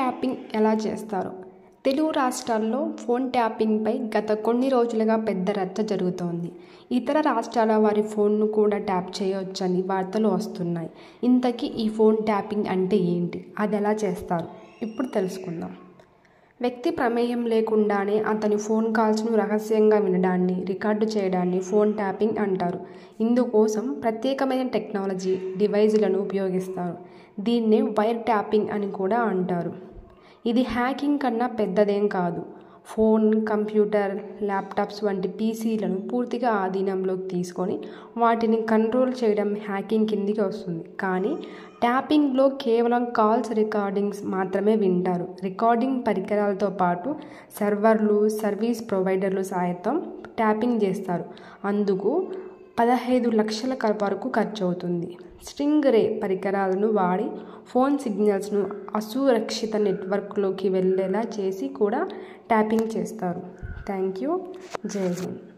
Tapping ఎలా చేస్తారు? తెలుగు రాష్ట్రాల్లో ఫోన్ ట్యాపింగ్పై గత కొన్ని రోజులుగా పెద్ద రచ్చ జరుగుతోంది. ఇతర రాష్ట్రాల వారి ఫోన్ను కూడా ట్యాప్ చేయొచ్చని వార్తలు వస్తున్నాయి. ఇంతకీ ఈ ఫోన్ ట్యాపింగ్ అంటే ఏంటి? అది ఎలా చేస్తారు? ఇప్పుడు తెలుసుకుందాం. వ్యక్తి ప్రమేయం లేకుండానే అతని ఫోన్ కాల్స్ను రహస్యంగా వినడాన్ని, రికార్డు చేయడాన్ని ఫోన్ ట్యాపింగ్ అంటారు. ఇందుకోసం ప్రత్యేకమైన టెక్నాలజీ డివైజులను ఉపయోగిస్తారు. దీన్నే వైర్ ట్యాపింగ్ అని కూడా అంటారు. ఇది హ్యాకింగ్ కన్నా పెద్దదేం కాదు. ఫోన్, కంప్యూటర్, ల్యాప్టాప్స్ వంటి పీసీలను పూర్తిగా ఆధీనంలోకి తీసుకొని వాటిని కంట్రోల్ చేయడం హ్యాకింగ్ కిందికి వస్తుంది. కానీ ట్యాపింగ్లో కేవలం కాల్స్ రికార్డింగ్స్ మాత్రమే వింటారు. రికార్డింగ్ పరికరాలతో పాటు సర్వర్లు, సర్వీస్ ప్రొవైడర్లు సైతం ట్యాపింగ్ చేస్తారు. అందుకు 15 లక్షల వరకు ఖర్చు అవుతుంది. స్ట్రింగ్ రే పరికరాలను వాడి ఫోన్ సిగ్నల్స్ను అసురక్షిత నెట్వర్క్లోకి వెళ్ళేలా చేసి కూడా ట్యాపింగ్ చేస్తారు. Thank you. జై హింద్.